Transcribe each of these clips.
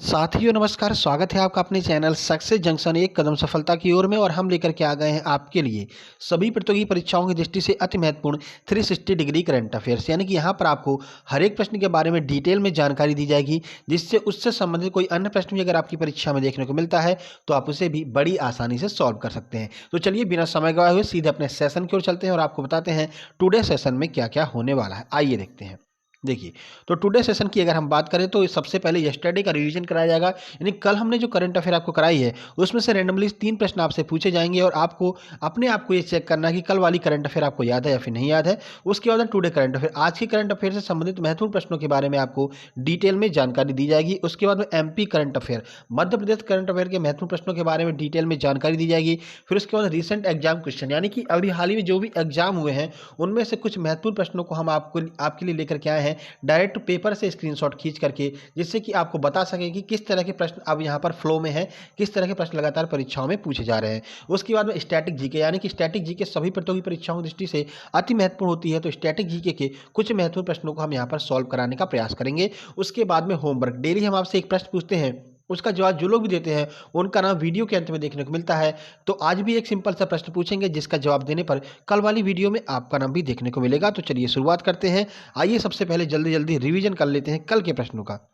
साथियों नमस्कार, स्वागत है आपका अपने चैनल सक्सेस जंक्शन एक कदम सफलता की ओर में। और हम लेकर के आ गए हैं आपके लिए सभी प्रतियोगी परीक्षाओं की दृष्टि से अति महत्वपूर्ण 360 डिग्री करंट अफेयर्स, यानी कि यहाँ पर आपको हर एक प्रश्न के बारे में डिटेल में जानकारी दी जाएगी, जिससे उससे संबंधित कोई अन्य प्रश्न भी अगर आपकी परीक्षा में देखने को मिलता है तो आप उसे भी बड़ी आसानी से सॉल्व कर सकते हैं। तो चलिए बिना समय गवाए हुए सीधे अपने सेशन की ओर चलते हैं और आपको बताते हैं टुडे सेशन में क्या क्या होने वाला है। आइए देखते हैं। देखिए, तो टुडे सेशन की अगर हम बात करें तो सबसे पहले यस्टरडे का रिवीजन कराया जाएगा, यानी कल हमने जो करंट अफेयर आपको कराई है उसमें से रैंडमली 3 प्रश्न आपसे पूछे जाएंगे और आपको अपने आप को ये चेक करना है कि कल वाली करंट अफेयर आपको याद है या फिर नहीं याद है। उसके बाद टुडे करंट अफेयर, आज की करंट अफेयर से संबंधित महत्वपूर्ण प्रश्नों के बारे में आपको डिटेल में जानकारी दी जाएगी। उसके बाद में MP current affair, Madhya Pradesh current affair के महत्वपूर्ण प्रश्नों के बारे में डिटेल में जानकारी दी जाएगी। फिर उसके बाद रिसेंट एग्जाम क्वेश्चन, यानी कि अभी हाल ही में जो भी एग्जाम हुए हैं उनमें से कुछ महत्वपूर्ण प्रश्नों को हम आपके लिए लेकर के आए हैं डायरेक्ट पेपर से स्क्रीनशॉट खींच करके, जिससे कि आपको बता सकें कि किस तरह के प्रश्न अब यहाँ पर फ्लो में है, किस तरह के प्रश्न लगातार परीक्षाओं में पूछे जा रहे हैं। उसके बाद में स्टैटिक जीके, यानी कि स्टैटिक जीके सभी प्रतियोगी परीक्षाओं की दृष्टि से अति महत्वपूर्ण होती है, तो स्टैटिक जीके के कुछ महत्वपूर्ण प्रश्नों को हम यहाँ पर सॉल्व कराने का प्रयास करेंगे। उसके बाद में होमवर्क, डेली हम आपसे एक प्रश्न पूछते हैं, उसका जवाब जो लोग भी देते हैं उनका नाम वीडियो के अंत में देखने को मिलता है। तो आज भी एक सिंपल सा प्रश्न पूछेंगे जिसका जवाब देने पर कल वाली वीडियो में आपका नाम भी देखने को मिलेगा। तो चलिए शुरुआत करते हैं। आइए सबसे पहले जल्दी जल्दी रिवीजन कर लेते हैं कल के प्रश्नों का।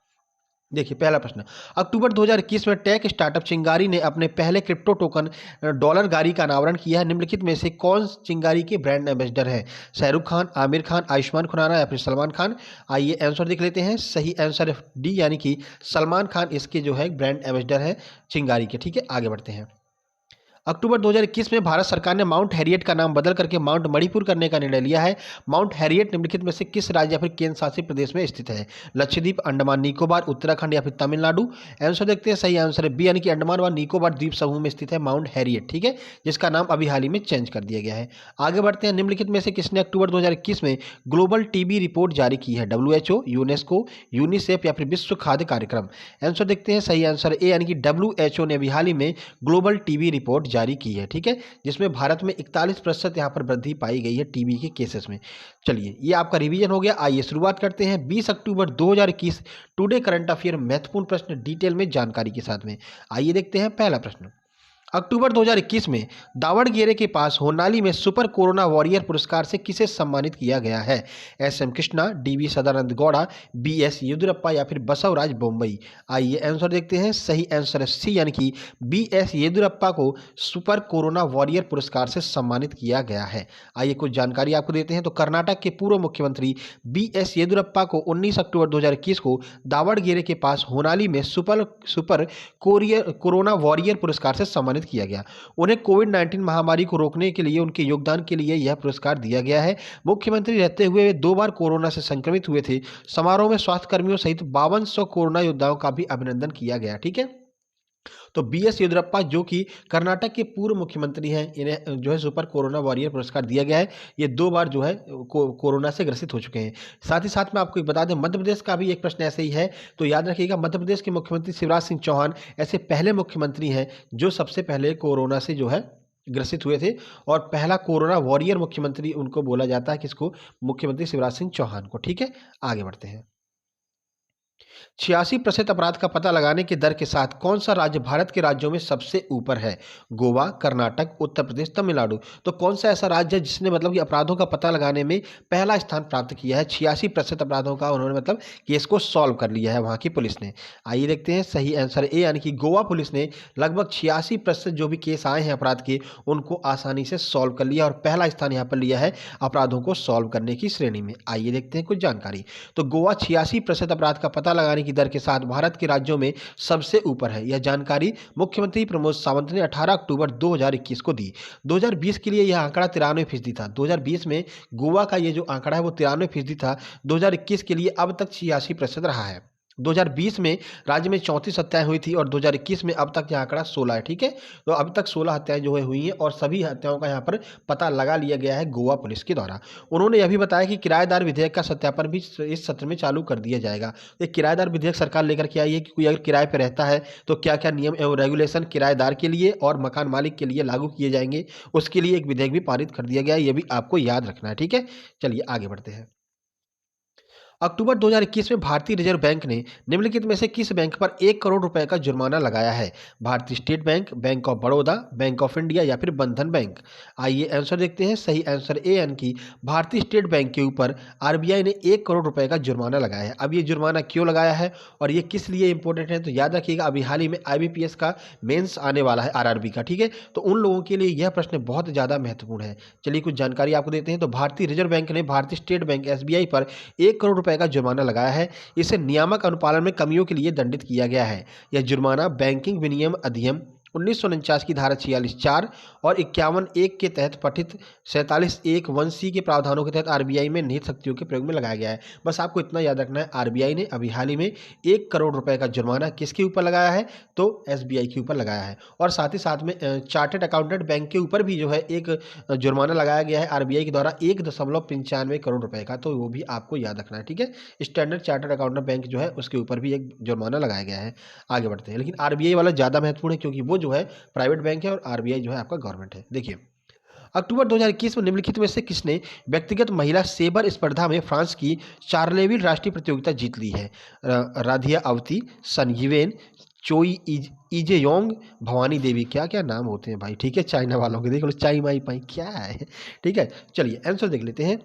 देखिए पहला प्रश्न, अक्टूबर 2021 में टेक स्टार्टअप चिंगारी ने अपने पहले क्रिप्टो टोकन डॉलर गाड़ी का अनावरण किया है। निम्नलिखित में से कौन चिंगारी के ब्रांड एम्बेसडर हैं? शाहरुख खान, आमिर खान, आयुष्मान खुराना या फिर सलमान खान? आइए आंसर देख लेते हैं। सही आंसर है डी, यानी कि सलमान खान इसके जो है ब्रांड एम्बेसडर है चिंगारी के। ठीक है, आगे बढ़ते हैं। अक्टूबर 2021 में भारत सरकार ने माउंट हैरियट का नाम बदल करके माउंट मणिपुर करने का निर्णय लिया है। माउंट हैरियट निम्नलिखित में से किस राज्य या फिर केंद्र शासित प्रदेश में स्थित है? लक्षद्वीप, अंडमान निकोबार, उत्तराखंड या फिर तमिलनाडु? आंसर देखते हैं। सही आंसर है बी, यानी कि अंडमान व निकोबार द्वीप समूह में स्थित है माउंट हैरियट। ठीक है, जिसका नाम अभी हाल ही में चेंज कर दिया गया है। आगे बढ़ते हैं। निम्नलिखित में से किसने अक्टूबर 2021 में ग्लोबल टीबी रिपोर्ट जारी की है? WHO, यूनेस्को, यूनिसेफ या फिर विश्व खाद्य कार्यक्रम? आंसर देखते हैं। सही आंसर ए, यानी कि WHO ने अभी हाल ही में ग्लोबल टीबी रिपोर्ट जारी की है। ठीक है, जिसमें भारत में 41% यहाँ पर वृद्धि पाई गई है टीबी के केसेस में। चलिए ये आपका रिवीजन हो गया। आइए शुरुआत करते हैं 20 अक्टूबर 2021 टुडे करंट अफेयर महत्वपूर्ण प्रश्न डिटेल में जानकारी के साथ में। आइए देखते हैं पहला प्रश्न। अक्टूबर 2021 में दावणगेरे के पास होनाली में सुपर कोरोना वॉरियर पुरस्कार से किसे सम्मानित किया गया है? SM Krishna, DV Sadananda Gowda, BS Yediyurappa या फिर बसवराज बोम्मई? आइए आंसर देखते हैं। सही आंसर है सी, यानी कि BS येदियुरप्पा को सुपर कोरोना वॉरियर पुरस्कार से सम्मानित किया गया है। आइए कुछ जानकारी आपको देते हैं। तो कर्नाटक के पूर्व मुख्यमंत्री BS येदियुरप्पा को 19 अक्टूबर 2021 को दावणगेरे के पास होनाली में सुपर कोरोना वॉरियर पुरस्कार से सम्मानित किया गया। उन्हें कोविड-19 महामारी को रोकने के लिए उनके योगदान के लिए यह पुरस्कार दिया गया है। मुख्यमंत्री रहते हुए वे 2 बार कोरोना से संक्रमित हुए थे। समारोह में स्वास्थ्य कर्मियों सहित 5200 कोरोना योद्धाओं का भी अभिनंदन किया गया। ठीक है, तो BS येदियुरप्पा जो कि कर्नाटक के पूर्व मुख्यमंत्री हैं, इन्हें जो है सुपर कोरोना वॉरियर पुरस्कार दिया गया है। ये 2 बार जो है कोरोना से ग्रसित हो चुके हैं। साथ ही साथ में आपको एक बता दें, मध्य प्रदेश का भी एक प्रश्न ऐसे ही है, तो याद रखिएगा मध्य प्रदेश के मुख्यमंत्री शिवराज सिंह चौहान ऐसे पहले मुख्यमंत्री हैं जो सबसे पहले कोरोना से जो है ग्रसित हुए थे, और पहला कोरोना वॉरियर मुख्यमंत्री उनको बोला जाता है, किसको? मुख्यमंत्री शिवराज सिंह चौहान को। ठीक है, आगे बढ़ते हैं। 86% अपराध का पता लगाने की दर के साथ कौन सा राज्य भारत के राज्यों में सबसे ऊपर है? गोवा, कर्नाटक, उत्तर प्रदेश, तमिलनाडु? तो कौन सा ऐसा राज्य है जिसने मतलब कि अपराधों का पता लगाने में पहला स्थान प्राप्त किया है? 86% अपराधों का उन्होंने मतलब केस को सॉल्व कर लिया है वहां की पुलिस ने। आइए देखते हैं। सही आंसर ए, यानी कि गोवा पुलिस ने लगभग 86% जो भी केस आए हैं अपराध के उनको आसानी से सॉल्व कर लिया और पहला स्थान यहाँ पर लिया है अपराधों को सॉल्व करने की श्रेणी में। आइए देखते हैं कुछ जानकारी। तो गोवा 86% अपराध का पता लगाने की दर के साथ भारत के राज्यों में सबसे ऊपर है। यह जानकारी मुख्यमंत्री प्रमोद सावंत ने 18 अक्टूबर 2021 को दी। 2020 के लिए यह आंकड़ा 93% था। 2020 में गोवा का यह जो आंकड़ा है वो 93% था। 2021 के लिए अब तक 86% रहा है। 2020 में राज्य में 34 हत्याएं हुई थी और 2021 में अब तक यह आंकड़ा 16 है। ठीक है, तो अब तक 16 हत्याएं जो है हुई हैं और सभी हत्याओं का यहाँ पर पता लगा लिया गया है गोवा पुलिस के द्वारा। उन्होंने यह भी बताया कि किराएदार विधेयक का सत्यापन भी इस सत्र में चालू कर दिया जाएगा। ये किराएदार विधेयक सरकार लेकर के आई है कि कोई अगर किराए पर रहता है तो क्या क्या नियम एवं रेगुलेशन किराएदार के लिए और मकान मालिक के लिए लागू किए जाएंगे, उसके लिए एक विधेयक भी पारित कर दिया गया है। ये भी आपको याद रखना है। ठीक है, चलिए आगे बढ़ते हैं। अक्टूबर 2021 में भारतीय रिजर्व बैंक ने निम्नलिखित में से किस बैंक पर 1 करोड़ रुपए का जुर्माना लगाया है? भारतीय state bank, bank of Baroda, bank of India या फिर बंधन बैंक? आइए आंसर देखते हैं। सही आंसर ए यानी कि भारतीय स्टेट बैंक के ऊपर आरबीआई ने 1 करोड़ रुपए का जुर्माना लगाया है। अब ये जुर्माना क्यों लगाया है और ये किस लिए इंपॉर्टेंट है, तो याद रखिएगा अभी हाल ही में आईबीपीएस का मेंस आने वाला है आरआरबी का, ठीक है। तो उन लोगों के लिए यह प्रश्न बहुत ज़्यादा महत्वपूर्ण है। चलिए कुछ जानकारी आपको देते हैं। तो भारतीय रिजर्व बैंक ने भारतीय स्टेट बैंक एसबीआई पर 1 करोड़ रुपए का जुर्माना लगाया है। इसे नियामक अनुपालन में कमियों के लिए दंडित किया गया है। यह जुर्माना बैंकिंग विनियम अधिनियम 1949 की धारा 46(4) और 51(1) के तहत पठित 47(1)(1)(c) के प्रावधानों के तहत आरबीआई में निहित शक्तियों के प्रयोग में लगाया गया है। बस आपको इतना याद रखना है, आरबीआई ने अभी हाल ही में 1 करोड़ रुपए का जुर्माना किसके ऊपर लगाया है, तो एसबीआई के ऊपर लगाया है। और साथ ही साथ में चार्टर्ड अकाउंटेंट बैंक के ऊपर भी जो है एक जुर्माना लगाया गया है आरबीआई के द्वारा 1.95 करोड़ रुपए का, तो वो भी आपको याद रखना है, ठीक है। स्टैंडर्ड चार्टर्ड अकाउंटेंट बैंक जो है उसके ऊपर भी एक जुर्माना लगाया गया है। आगे बढ़ते हैं, लेकिन आरबीआई वाला ज़्यादा महत्वपूर्ण है क्योंकि वो जो है प्राइवेट बैंक है और आरबीआई जो है आपका गवर्नमेंट है। देखिए, अक्टूबर 2021 में निम्नलिखित में से किसने व्यक्तिगत महिला सेबर स्पर्धा में फ्रांस की चार्लेविल राष्ट्रीय प्रतियोगिता जीत ली है? राधिया अवती, सन यिवेन, चोई इजेयोंग, भवानी देवी। क्या क्या नाम होते हैं भाई, ठीक है। चाइना वालों के देख लो, चाई माई पाई क्या है, ठीक है। चलिए आंसर देख लेते हैं।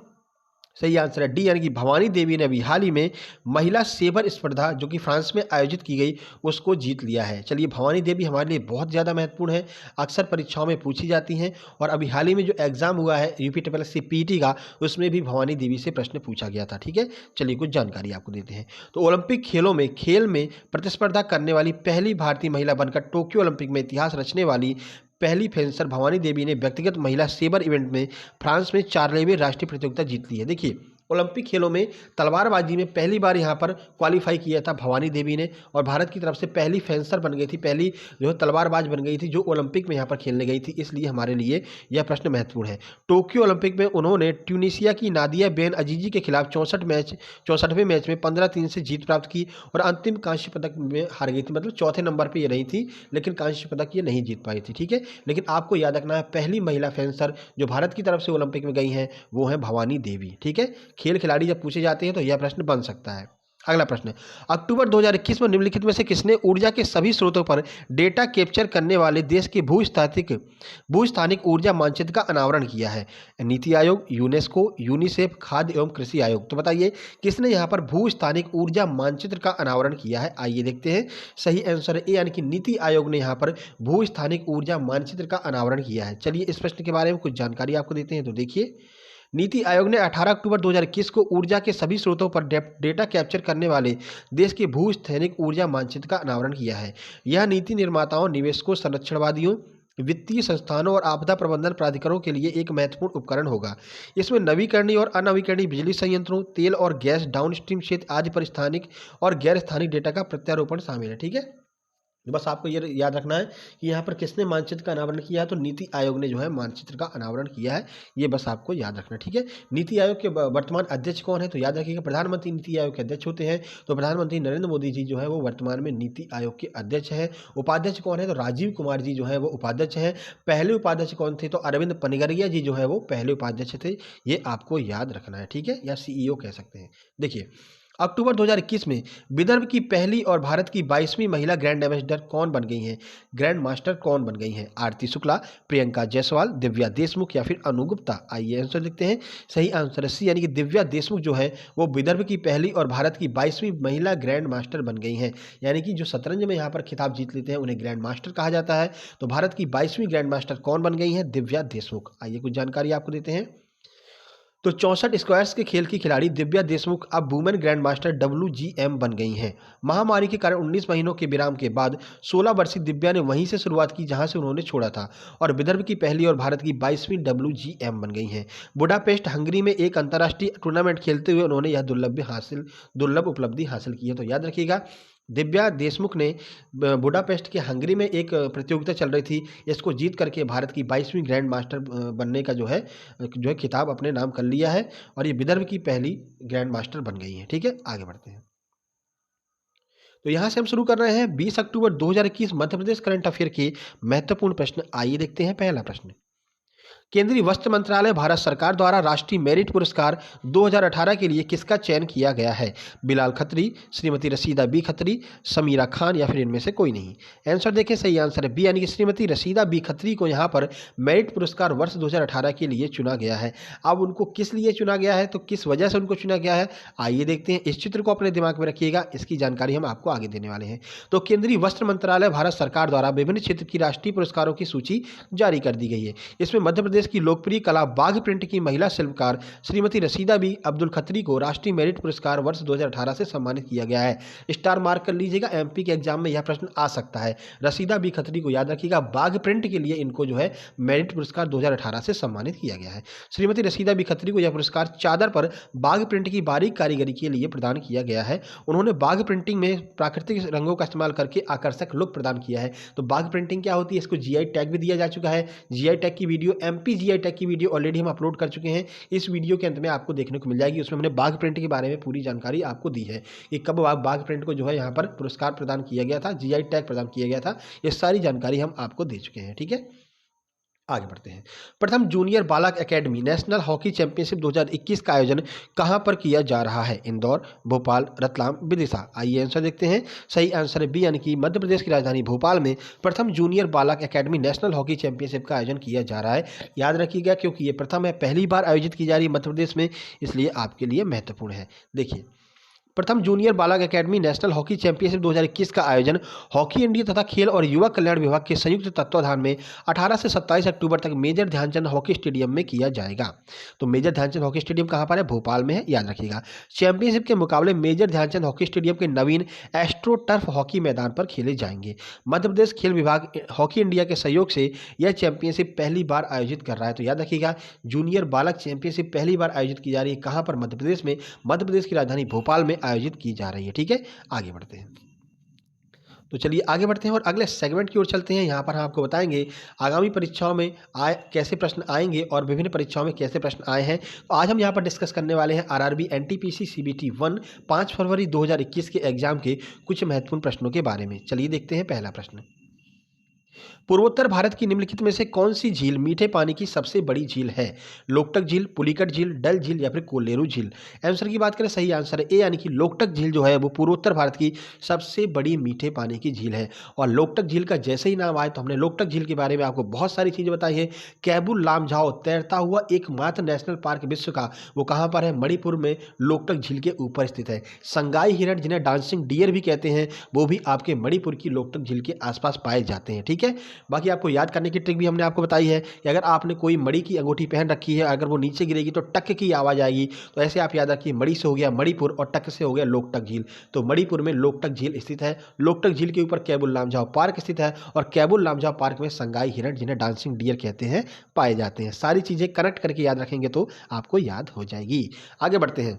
सही आंसर है डी यानी कि भवानी देवी ने अभी हाल ही में महिला सेबर स्पर्धा जो कि फ्रांस में आयोजित की गई उसको जीत लिया है। चलिए, भवानी देवी हमारे लिए बहुत ज़्यादा महत्वपूर्ण है, अक्सर परीक्षाओं में पूछी जाती हैं और अभी हाल ही में जो एग्जाम हुआ है यूपी पीटी का, उसमें भी भवानी देवी से प्रश्न पूछा गया था, ठीक है। चलिए कुछ जानकारी आपको देते हैं। तो ओलंपिक खेलों में प्रतिस्पर्धा करने वाली पहली भारतीय महिला बनकर टोक्यो ओलंपिक में इतिहास रचने वाली पहली फेंसर भवानी देवी ने व्यक्तिगत महिला सेबर इवेंट में फ्रांस में 4वें राष्ट्रीय प्रतियोगिता जीत ली है। देखिए, ओलंपिक खेलों में तलवारबाजी में पहली बार यहाँ पर क्वालिफाई किया था भवानी देवी ने और भारत की तरफ से पहली फेंसर बन गई थी, पहली जो है तलवारबाज बन गई थी जो ओलंपिक में यहाँ पर खेलने गई थी, इसलिए हमारे लिए यह प्रश्न महत्वपूर्ण है। टोक्यो ओलंपिक में उन्होंने ट्यूनीशिया की नादिया बेन अजीजी के खिलाफ 64वें मैच में 15-3 से जीत प्राप्त की और अंतिम कांस्य पदक में हार गई थी, मतलब चौथे नंबर पर ये रही थी, लेकिन कांस्य पदक ये नहीं जीत पाई थी, ठीक है। लेकिन आपको याद रखना है, पहली महिला फेंसर जो भारत की तरफ से ओलंपिक में गई हैं वो है भवानी देवी, ठीक है। खेल खिलाड़ी जब पूछे जाते हैं तो यह प्रश्न बन सकता है। अगला प्रश्न, अक्टूबर 2021 में निम्नलिखित में से किसने ऊर्जा के सभी स्रोतों पर डेटा कैप्चर करने वाले देश के भूस्थानिक ऊर्जा मानचित्र का अनावरण किया है? नीति आयोग, यूनेस्को, यूनिसेफ, खाद्य एवं कृषि आयोग। तो बताइए किसने यहाँ पर भूस्थानिक ऊर्जा मानचित्र का अनावरण किया है? आइए देखते हैं। सही आंसर है ए यानी कि नीति आयोग ने यहाँ पर भूस्थानिक ऊर्जा मानचित्र का अनावरण किया है। चलिए इस प्रश्न के बारे में कुछ जानकारी आपको देते हैं। तो देखिए, नीति आयोग ने 18 अक्टूबर 2021 को ऊर्जा के सभी स्रोतों पर डेटा कैप्चर करने वाले देश के भूस्थैनिक ऊर्जा मानचित्र का अनावरण किया है। यह नीति निर्माताओं, निवेशकों, संरक्षणवादियों, वित्तीय संस्थानों और आपदा प्रबंधन प्राधिकरणों के लिए एक महत्वपूर्ण उपकरण होगा। इसमें नवीकरणीय और अनवीकरणीय बिजली संयंत्रों, तेल और गैस डाउनस्ट्रीम क्षेत्र आदि पर स्थानिक और गैर स्थानिक डेटा का प्रत्यारोपण शामिल है, ठीक है। बस आपको ये याद रखना है कि यहाँ पर किसने मानचित्र का अनावरण किया है, तो नीति आयोग ने जो है मानचित्र का अनावरण किया है। ये बस आपको याद रखना है, ठीक है। नीति आयोग के वर्तमान अध्यक्ष कौन है, तो याद रखिएगा प्रधानमंत्री नीति आयोग के अध्यक्ष होते हैं। तो प्रधानमंत्री नरेंद्र मोदी जी जो है वो वर्तमान में नीति आयोग के अध्यक्ष हैं। उपाध्यक्ष कौन है, तो राजीव कुमार जी जो है वो उपाध्यक्ष हैं। पहले उपाध्यक्ष कौन थे, तो अरविंद पनगरिया जी जो है वो पहले उपाध्यक्ष थे। ये आपको याद रखना है, ठीक है, या सीईओ कह सकते हैं। देखिए, अक्टूबर 2021 में विदर्भ की पहली और भारत की 22वीं महिला ग्रैंड एम्बेसडर कौन बन गई हैं, ग्रैंड मास्टर कौन बन गई हैं? आरती शुक्ला, प्रियंका जायसवाल, दिव्या देशमुख या फिर अनु गुप्ता? आइए आंसर लिखते हैं। सही आंसर है सी यानी कि दिव्या देशमुख जो है वो विदर्भ की पहली और भारत की 22वीं महिला ग्रैंड मास्टर बन गई हैं। यानी कि जो शतरंज में यहाँ पर खिताब जीत लेते हैं उन्हें ग्रैंड मास्टर कहा जाता है। तो भारत की 22वीं ग्रैंड मास्टर कौन बन गई हैं? दिव्या देशमुख। आइए कुछ जानकारी आपको देते हैं। तो 64 स्क्वायर्स के खेल की खिलाड़ी दिव्या देशमुख अब वुमेन ग्रैंड मास्टर WGM बन गई हैं। महामारी के कारण 19 महीनों के विराम के बाद 16 वर्षीय दिव्या ने वहीं से शुरुआत की जहां से उन्होंने छोड़ा था और विदर्भ की पहली और भारत की 22वीं WGM बन गई हैं। बुडापेस्ट हंगरी में एक अंतर्राष्ट्रीय टूर्नामेंट खेलते हुए उन्होंने यह दुर्लभ उपलब्धि हासिल की है। तो याद रखिएगा, दिव्या देशमुख ने बुडापेस्ट के हंगरी में एक प्रतियोगिता चल रही थी, इसको जीत करके भारत की 22वीं ग्रैंड मास्टर बनने का जो है खिताब अपने नाम कर लिया है और ये विदर्भ की पहली ग्रैंड मास्टर बन गई है, ठीक है। आगे बढ़ते हैं। तो यहाँ से हम शुरू कर रहे हैं 20 अक्टूबर 2021 मध्य प्रदेश करंट अफेयर के महत्वपूर्ण प्रश्न। आइए देखते हैं पहला प्रश्न। केंद्रीय वस्त्र मंत्रालय भारत सरकार द्वारा राष्ट्रीय मेरिट पुरस्कार 2018 के लिए किसका चयन किया गया है? बिलाल खत्री, श्रीमती रशीदा बी खत्री, समीरा खान या फिर इनमें से कोई नहीं। आंसर देखें, सही आंसर है बी, यानी कि श्रीमती रशीदा बी खत्री को यहाँ पर मेरिट पुरस्कार वर्ष 2018 के लिए चुना गया है। अब उनको किस लिए चुना गया है, तो किस वजह से उनको चुना गया है, आइए देखते हैं। इस चित्र को अपने दिमाग में रखिएगा, इसकी जानकारी हम आपको आगे देने वाले हैं। तो केंद्रीय वस्त्र मंत्रालय भारत सरकार द्वारा विभिन्न क्षेत्र की राष्ट्रीय पुरस्कारों की सूची जारी कर दी गई है। इसमें मध्य प्रदेश की लोकप्रिय कला बाघ प्रिंट की महिला शिल्पकार श्रीमती रशीदा बी अब्दुल खत्री को राष्ट्रीय मेरिट पुरस्कार वर्ष 2018 से सम्मानित किया गया है। स्टार मार्क कर लीजिएगा, एमपी के एग्जाम में यह प्रश्न आ सकता है। रशीदा बी खत्री को याद रखिएगा, बाघ प्रिंट के लिए इनको जो है मेरिट पुरस्कार 2018 से सम्मानित किया गया है। श्रीमती रशीदा बी खत्री को यह पुरस्कार चादर पर बाघ प्रिंट की बारीक कारीगरी के लिए प्रदान किया गया है। उन्होंने बाघ प्रिंटिंग में प्राकृतिक रंगों का इस्तेमाल करके आकर्षक लुक प्रदान किया है। तो बाघ प्रिंटिंग क्या होती है, इसको जीआई टैग भी दिया जा चुका है। जीआई टैग की वीडियो, एमपी जीआई टैग की वीडियो ऑलरेडी हम अपलोड कर चुके हैं। इस वीडियो के अंत में आपको देखने को मिल जाएगी, उसमें हमने बाघ प्रिंट के बारे में पूरी जानकारी आपको दी है कि कब बाघ प्रिंट को जो है यहाँ पर पुरस्कार प्रदान किया गया था, जीआई टैग प्रदान किया गया था। ये सारी जानकारी हम आपको दे चुके हैं। ठीक है, आगे बढ़ते हैं। प्रथम जूनियर बालक एकेडमी नेशनल हॉकी चैंपियनशिप 2021 का आयोजन कहां पर किया जा रहा है? इंदौर, भोपाल, रतलाम, विदिशा। आइए आंसर देखते हैं। सही आंसर है बी, यानी कि मध्य प्रदेश की राजधानी भोपाल में प्रथम जूनियर बालक एकेडमी नेशनल हॉकी चैंपियनशिप का आयोजन किया जा रहा है। याद रखिएगा, क्योंकि ये प्रथम है, पहली बार आयोजित की जा रही है मध्य प्रदेश में, इसलिए आपके लिए महत्वपूर्ण है। देखिए, प्रथम जूनियर बालक एकेडमी नेशनल हॉकी चैंपियनशिप 2021 का आयोजन हॉकी इंडिया तथा खेल और युवा कल्याण विभाग के संयुक्त तत्वाधान में 18 से 27 अक्टूबर तक मेजर ध्यानचंद हॉकी स्टेडियम में किया जाएगा। तो मेजर ध्यानचंद हॉकी स्टेडियम कहां पर है? भोपाल में है, याद रखिएगा। चैंपियनशिप के मुकाबले मेजर ध्यानचंद हॉकी स्टेडियम के नवीन एस्ट्रो टर्फ हॉकी मैदान पर खेले जाएंगे। मध्य प्रदेश खेल विभाग हॉकी इंडिया के सहयोग से यह चैंपियनशिप पहली बार आयोजित कर रहा है। तो याद रखिएगा, जूनियर बालक चैंपियनशिप पहली बार आयोजित की जा रही है। कहां पर? मध्य प्रदेश में, मध्य प्रदेश की राजधानी भोपाल में आयोजित की जा रही है। ठीक है, आगे बढ़ते हैं। तो चलिए आगे बढ़ते हैं और अगले सेगमेंट की ओर चलते हैं। यहाँ पर हम आपको बताएंगे आगामी परीक्षाओं में कैसे प्रश्न आएंगे और विभिन्न परीक्षाओं में कैसे प्रश्न आए हैं। तो आज हम यहाँ पर डिस्कस करने वाले हैं आरआरबी एनटीपीसी सीबीटी 1 5 फरवरी 2021 के एग्जाम के कुछ महत्वपूर्ण प्रश्नों के बारे में। चलिए देखते हैं पहला प्रश्न। पूर्वोत्तर भारत की निम्नलिखित में से कौन सी झील मीठे पानी की सबसे बड़ी झील है? लोकटक झील, पुलिकट झील, डल झील या फिर कोलेरू झील। आंसर की बात करें, सही आंसर है ए, यानी कि लोकटक झील जो है वो पूर्वोत्तर भारत की सबसे बड़ी मीठे पानी की झील है। और लोकटक झील का जैसे ही नाम आए तो हमने लोकटक झील के बारे में आपको बहुत सारी चीजें बताई है। कैबुल लामझाओ तैरता हुआ एकमात्र नेशनल पार्क विश्व का, वो कहाँ पर है? मणिपुर में लोकटक झील के ऊपर स्थित है। संगाई हिरण, जिन्हें डांसिंग डियर भी कहते हैं, वो भी आपके मणिपुर की लोकटक झील के आसपास पाए जाते हैं। ठीक है, बाकी आपको याद करने की ट्रिक भी हमने आपको बताई है कि अगर आपने कोई मणि की अंगूठी पहन रखी है, अगर वो नीचे गिरेगी तो टक की आवाज़ आएगी। तो ऐसे आप याद रखिए, मणि से हो गया मणिपुर और टक से हो गया लोकटक झील। तो मणिपुर में लोकटक झील स्थित है। लोकटक झील के ऊपर कैबुल लामझाओ पार्क स्थित है और कैबुल लामझाओ पार्क में संगाई हिरण, जिन्हें डांसिंग डियर कहते हैं, पाए जाते हैं। सारी चीज़ें कनेक्ट करके याद रखेंगे तो आपको याद हो जाएगी। आगे बढ़ते हैं।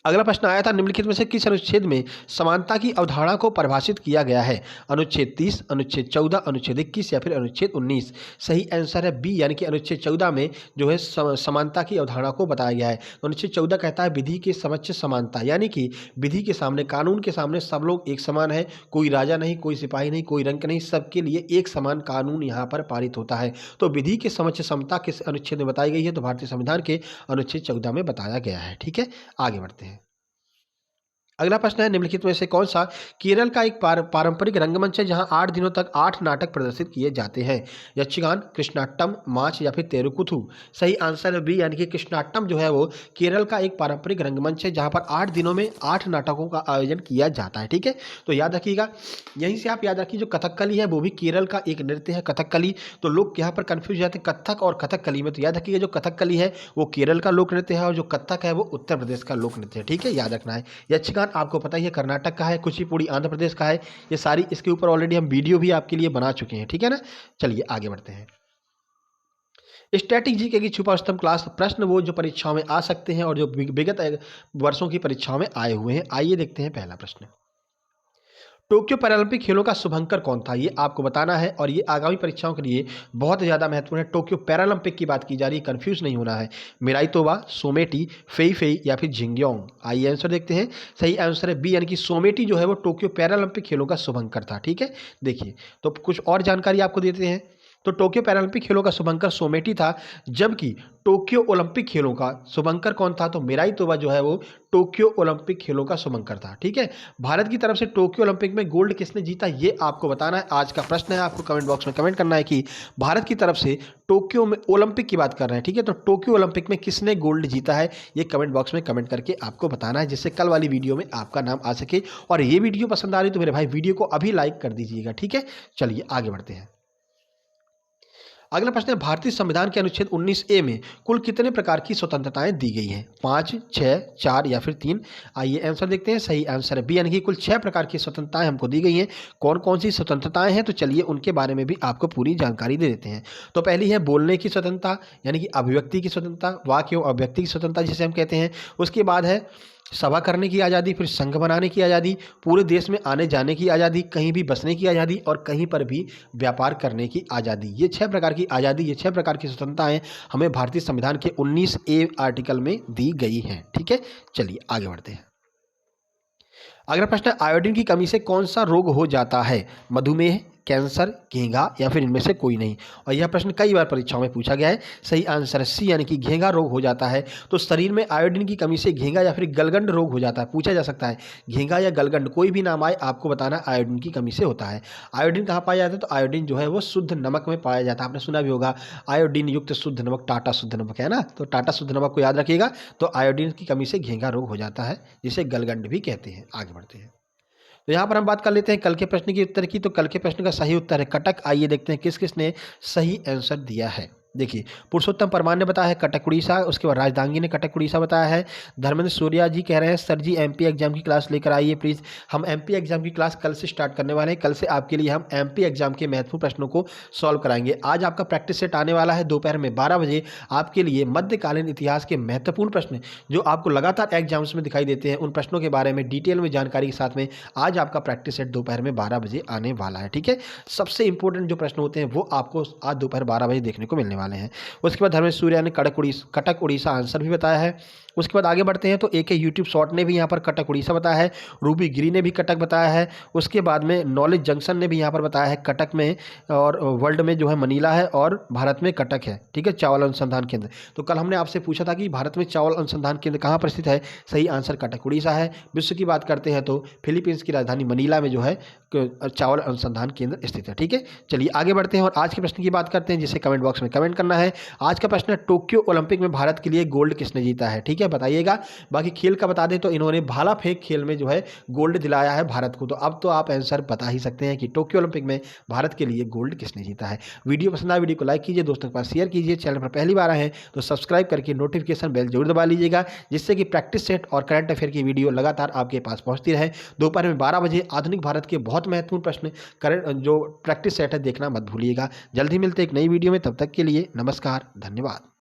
अगला प्रश्न आया था, निम्नलिखित में से किस अनुच्छेद में समानता की अवधारणा को परिभाषित किया गया है? अनुच्छेद 30, अनुच्छेद 14, अनुच्छेद 21 या फिर अनुच्छेद 19। सही आंसर है बी, यानी कि अनुच्छेद 14 में जो है समानता की अवधारणा को बताया गया है। तो अनुच्छेद 14 कहता है विधि के समक्ष समानता, यानी कि विधि के सामने, कानून के सामने सब लोग एक समान है। कोई राजा नहीं, कोई सिपाही नहीं, कोई रंक नहीं, सबके लिए एक समान कानून यहाँ पर पारित होता है। तो विधि के समक्ष समता किस अनुच्छेद में बताई गई है? तो भारतीय संविधान के अनुच्छेद 14 में बताया गया है। ठीक है, आगे बढ़ते हैं। अगला प्रश्न है, निम्नलिखित में से कौन सा केरल का एक पारंपरिक रंगमंच है जहां 8 दिनों तक 8 नाटक प्रदर्शित किए जाते हैं? यक्षगान, कृष्णाट्टम, माच या फिर तेरुकुथु। सही आंसर है बी, यानी कि कृष्णाट्टम जो है वो केरल का एक पारंपरिक रंगमंच है जहां पर 8 दिनों में 8 नाटकों का आयोजन किया जाता है। ठीक है, तो याद रखिएगा, यहीं से आप याद रखिए जो कथकली है वो भी केरल का एक नृत्य है, कथकली। तो लोग यहाँ पर कन्फ्यूज जाते हैं कथक और कथकली में। तो याद रखिएगा, जो कथकली है वो केरल का लोक नृत्य है और जो कथक है वो उत्तर प्रदेश का लोक नृत्य है। ठीक है, याद रखना है। यक्षगान आपको पता ही है कर्नाटक का है, कुचिपुड़ी आंध्र प्रदेश का है। ये सारी, इसके ऊपर ऑलरेडी हम वीडियो भी आपके लिए बना चुके हैं। ठीक है ना, चलिए आगे बढ़ते हैं। स्टैटिक जीके की छुपा स्तंभ क्लास प्रश्न वो जो परीक्षाओं में आ सकते हैं और जो विगत वर्षों की परीक्षाओं में आए हुए हैं। आइए देखते हैं पहला प्रश्न। टोक्यो पैरालंपिक खेलों का शुभंकर कौन था? ये आपको बताना है और ये आगामी परीक्षाओं के लिए बहुत ज़्यादा महत्वपूर्ण है। टोक्यो पैरालंपिक की बात की जा रही है, कंफ्यूज नहीं होना है। मिराई तोबा, सोमेटी, फेई फेई या फिर जिंगयोंग। आइए आंसर देखते हैं। सही आंसर है बी, यानी कि सोमेटी जो है वो टोक्यो पैरालंपिक खेलों का शुभंकर था। ठीक है, देखिए तो कुछ और जानकारी आपको देते हैं। तो टोक्यो पैरालंपिक खेलों का शुभंकर सोमेटी था, जबकि टोक्यो ओलंपिक खेलों का शुभंकर कौन था? तो मिराई तोबा जो है वो टोक्यो ओलंपिक खेलों का शुभंकर था। ठीक है, भारत की तरफ से टोक्यो ओलंपिक में गोल्ड किसने जीता, ये आपको बताना है। आज का प्रश्न है, आपको कमेंट बॉक्स में कमेंट करना है कि भारत की तरफ से टोक्यो में ओलंपिक की बात कर रहे हैं। ठीक है, तो टोक्यो ओलंपिक में किसने गोल्ड जीता है, ये कमेंट बॉक्स में कमेंट करके आपको बताना है, जिससे कल वाली वीडियो में आपका नाम आ सके। और ये वीडियो पसंद आ रही तो मेरे भाई वीडियो को अभी लाइक कर दीजिएगा। ठीक है, चलिए आगे बढ़ते हैं। अगला प्रश्न है, भारतीय संविधान के अनुच्छेद 19A में कुल कितने प्रकार की स्वतंत्रताएं दी गई हैं? 5, 6, 4 या फिर 3? आइए आंसर देखते हैं। सही आंसर है बी, यानी कि कुल 6 प्रकार की स्वतंत्रताएं हमको दी गई हैं। कौन कौन सी स्वतंत्रताएं हैं, तो चलिए उनके बारे में भी आपको पूरी जानकारी दे देते हैं। तो पहली है बोलने की स्वतंत्रता, यानी कि अभिव्यक्ति की स्वतंत्रता, वाक्य एवं अभिव्यक्ति की स्वतंत्रता जिसे हम कहते हैं। उसके बाद है सभा करने की आज़ादी, फिर संघ बनाने की आज़ादी, पूरे देश में आने जाने की आज़ादी, कहीं भी बसने की आज़ादी और कहीं पर भी व्यापार करने की आज़ादी। ये 6 प्रकार की आज़ादी, ये 6 प्रकार की स्वतंत्रताएं हमें भारतीय संविधान के 19A आर्टिकल में दी गई हैं। ठीक है, चलिए आगे बढ़ते हैं। अगला प्रश्न है, आयोडीन की कमी से कौन सा रोग हो जाता है? मधुमेह, कैंसर, घेंघा या फिर इनमें से कोई नहीं? और यह प्रश्न कई बार परीक्षाओं में पूछा गया है। सही आंसर है सी, यानी कि घेंघा रोग हो जाता है। तो शरीर में आयोडीन की कमी से घेंघा या फिर गलगंड रोग हो जाता है। पूछा जा सकता है घेंघा या गलगंड, कोई भी नाम आए आपको बताना आयोडीन की कमी से होता है। आयोडीन कहाँ पाया जाता है? तो आयोडीन जो है वो शुद्ध नमक में पाया जाता है। आपने सुना भी होगा आयोडीन युक्त शुद्ध नमक टाटा शुद्ध नमक, है ना? तो टाटा शुद्ध नमक को याद रखिएगा। तो आयोडीन की कमी से घेंघा रोग हो जाता है, जिसे गलगंड भी कहते हैं। आगे बढ़ते हैं। तो यहाँ पर हम बात कर लेते हैं कल के प्रश्न की उत्तर की। तो कल के प्रश्न का सही उत्तर है कटक। आइए देखते हैं किस किसने सही आंसर दिया है। देखिए, पुरुषोत्तम परमार ने बताया है कटक उड़ीसा। उसके बाद राजदांगी ने कटक उड़ीसा बताया है। धर्मेंद्र सूर्या जी कह रहे हैं सर जी एमपी एग्जाम की क्लास लेकर आइए प्लीज़। हम एमपी एग्जाम की क्लास कल से स्टार्ट करने वाले हैं। कल से आपके लिए हम एमपी एग्जाम के महत्वपूर्ण प्रश्नों को सॉल्व कराएंगे। आज आपका प्रैक्टिस सेट आने वाला है दोपहर में 12 बजे। आपके लिए मध्यकालीन इतिहास के महत्वपूर्ण प्रश्न जो आपको लगातार एग्जाम्स में दिखाई देते हैं, उन प्रश्नों के बारे में डिटेल में जानकारी के साथ में आज आपका प्रैक्टिस सेट दोपहर में 12 बजे आने वाला है। ठीक है, सबसे इंपॉर्टेंट जो प्रश्न होते हैं वो आपको आज दोपहर 12 बजे देखने को मिलने वाले हैं। उसके बाद धर्मेंद्र सूर्या ने कटक उड़ीसा आंसर भी बताया है। उसके बाद आगे बढ़ते हैं तो एक यूट्यूब शॉर्ट ने भी यहाँ पर कटक उड़ीसा बताया है। रूबी गिरी ने भी कटक बताया है। उसके बाद में नॉलेज जंक्शन ने भी यहाँ पर बताया है कटक में, और वर्ल्ड में जो है मनीला है और भारत में कटक है। ठीक है, चावल अनुसंधान केंद्र। तो कल हमने आपसे पूछा था कि भारत में चावल अनुसंधान केंद्र कहाँ पर स्थित है? सही आंसर कटक उड़ीसा है। विश्व की बात करते हैं तो फिलीपींस की राजधानी मनीला में जो है चावल अनुसंधान केंद्र स्थित है। ठीक है, चलिए आगे बढ़ते हैं और आज के प्रश्न की बात करते हैं, जिसे कमेंट बॉक्स में कमेंट करना है। आज का प्रश्न है टोक्यो ओलंपिक में भारत के लिए गोल्ड किसने जीता है? ठीक है, बताइएगा। बाकी खेल का बता दें तो इन्होंने भाला फेंक खेल में जो है गोल्ड दिलाया है भारत को। तो अब तो आप आंसर बता ही सकते हैं कि टोक्यो ओलंपिक में भारत के लिए गोल्ड किसने जीता है। वीडियो पसंद आए वीडियो को लाइक कीजिए, दोस्तों के पास शेयर कीजिए। चैनल पर पहली बार आए हैं तो सब्सक्राइब करके नोटिफिकेशन बेल जरूर दबा लीजिएगा, जिससे कि प्रैक्टिस सेट और करंट अफेयर की वीडियो लगातार आपके पास पहुंचती रहे। दोपहर में 12 बजे आधुनिक भारत के बहुत महत्वपूर्ण प्रश्न करंट जो प्रैक्टिस सेट है देखना मत भूलिएगा। जल्द ही मिलते एक नई वीडियो में, तब तक के लिए नमस्कार, धन्यवाद।